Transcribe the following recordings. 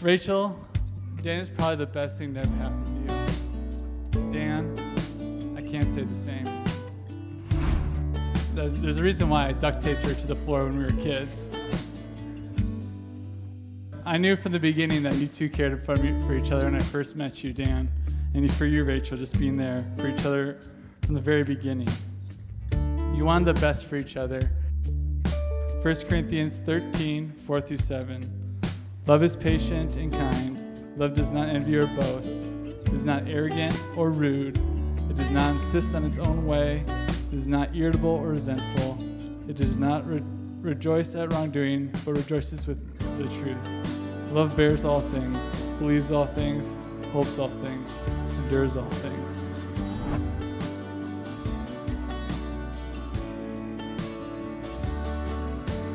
Rachel, Dan is probably the best thing to ever happen to you. Dan, I can't say the same. There's a reason why I duct taped her to the floor when we were kids. I knew from the beginning that you two cared for each other when I first met you, Dan, and for you, Rachel, just being there for each other from the very beginning. You wanted the best for each other. 1 Corinthians 13, 4-7. Love is patient and kind. Love does not envy or boast. It is not arrogant or rude. It does not insist on its own way. It is not irritable or resentful. It does not rejoice at wrongdoing, but rejoices with the truth. Love bears all things, believes all things, hopes all things, endures all things.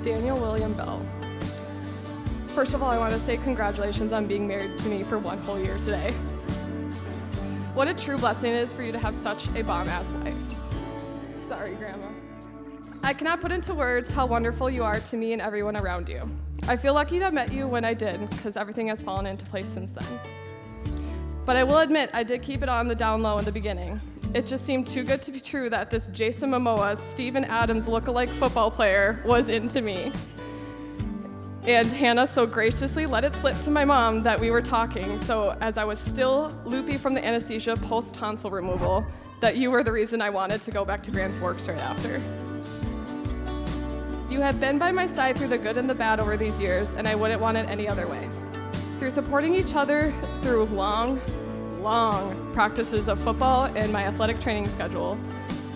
Daniel William Bell. First of all, I want to say congratulations on being married to me for 1 whole year today. What a true blessing it is for you to have such a bomb-ass wife. Sorry, Grandma. I cannot put into words how wonderful you are to me and everyone around you. I feel lucky to have met you when I did, because everything has fallen into place since then. But I will admit, I did keep it on the down low in the beginning. It just seemed too good to be true that this Jason Momoa, Steven Adams lookalike football player was into me. And Hannah so graciously let it slip to my mom that we were talking, so as I was still loopy from the anesthesia post-tonsil removal, that you were the reason I wanted to go back to Grand Forks right after. You have been by my side through the good and the bad over these years, and I wouldn't want it any other way. Through supporting each other through long practices of football and my athletic training schedule,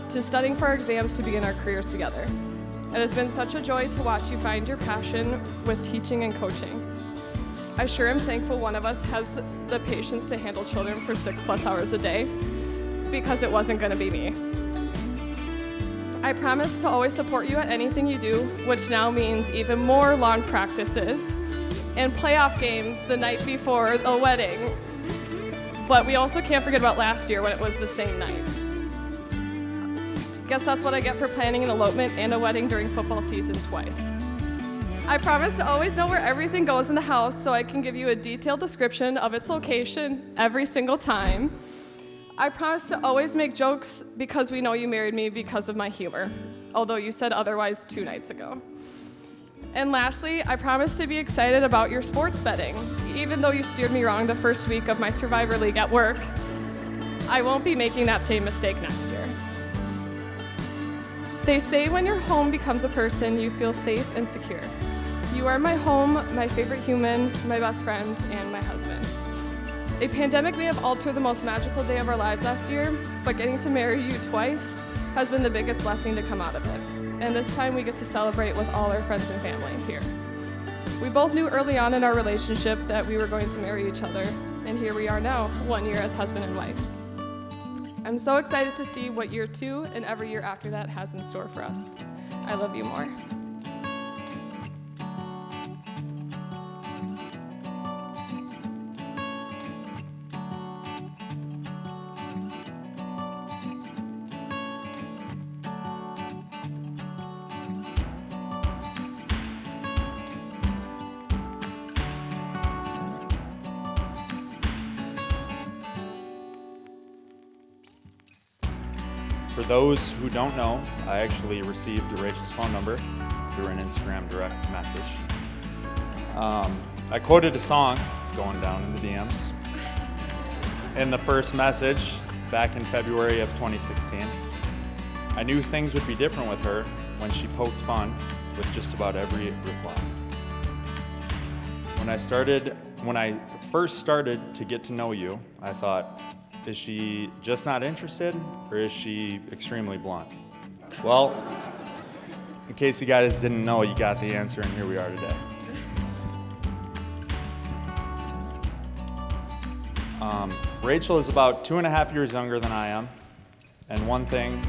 to studying for our exams to begin our careers together. It has been such a joy to watch you find your passion with teaching and coaching. I sure am thankful one of us has the patience to handle children for 6+ hours a day, because it wasn't gonna be me. I promise to always support you at anything you do, which now means even more long practices and playoff games the night before the wedding. But we also can't forget about last year when it was the same night. Guess that's what I get for planning an elopement and a wedding during football season twice. I promise to always know where everything goes in the house so I can give you a detailed description of its location every single time. I promise to always make jokes because we know you married me because of my humor, although you said otherwise 2 nights ago. And lastly, I promise to be excited about your sports betting. Even though you steered me wrong the first week of my Survivor League at work, I won't be making that same mistake next year. They say when your home becomes a person, you feel safe and secure. You are my home, my favorite human, my best friend, and my husband. A pandemic may have altered the most magical day of our lives last year, but getting to marry you twice has been the biggest blessing to come out of it. And this time we get to celebrate with all our friends and family here. We both knew early on in our relationship that we were going to marry each other, and here we are now, 1 year as husband and wife. I'm so excited to see what year 2 and every year after that has in store for us. I love you more. For those who don't know, I actually received Rachel's phone number through an Instagram direct message. I quoted a song, it's going down in the DMs, in the first message back in February of 2016. I knew things would be different with her when she poked fun with just about every reply. When I first started to get to know you, I thought, is she just not interested, or is she extremely blunt? Well, in case you guys didn't know, you got the answer, and here we are today. Rachel is about 2.5 years younger than I am, and one thing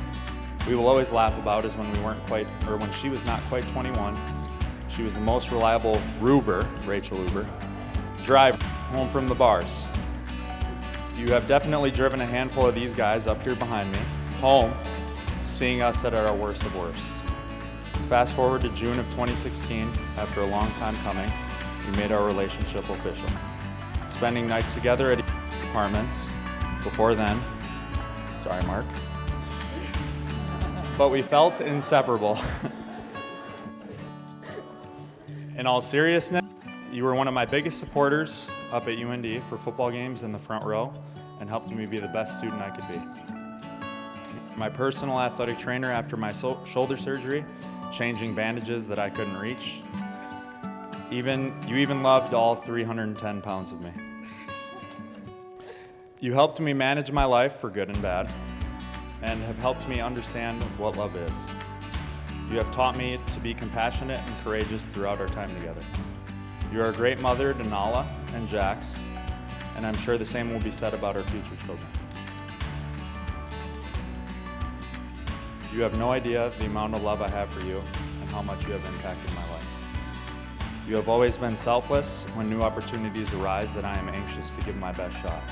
we will always laugh about is when she was not quite 21, she was the most reliable Rachel Uber, driver home from the bars. You have definitely driven a handful of these guys up here behind me, home, seeing us at our worst of worst. Fast forward to June of 2016, after a long time coming, we made our relationship official. spending nights together at apartments. Before then, sorry, Mark. But we felt inseparable. In all seriousness, you were one of my biggest supporters up at UND for football games in the front row and helped me be the best student I could be. My personal athletic trainer after my shoulder surgery, changing bandages that I couldn't reach. You even loved all 310 pounds of me. You helped me manage my life for good and bad, and have helped me understand what love is. You have taught me to be compassionate and courageous throughout our time together. You are a great mother to Nala and Jax, and I'm sure the same will be said about our future children. You have no idea the amount of love I have for you and how much you have impacted my life. You have always been selfless when new opportunities arise that I am anxious to give my best shot.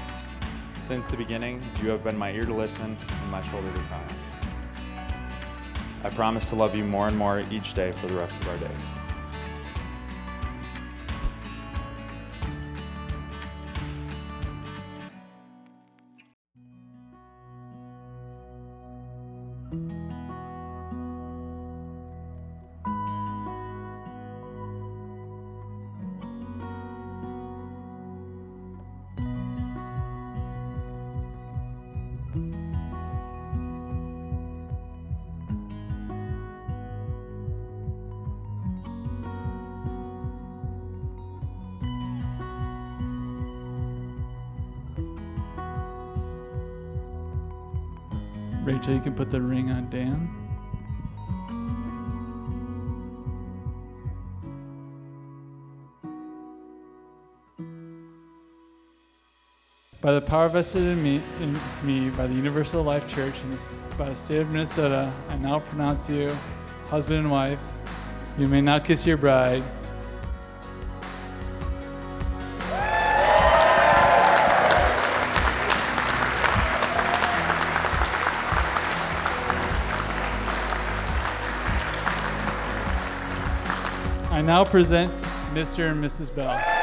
Since the beginning, you have been my ear to listen and my shoulder to cry on. I promise to love you more and more each day for the rest of our days. Rachel, you can put the ring on Dan. By the power vested in me by the Universal Life Church and by the state of Minnesota, I now pronounce you husband and wife. You may now kiss your bride. I now present Mr. and Mrs. Bell.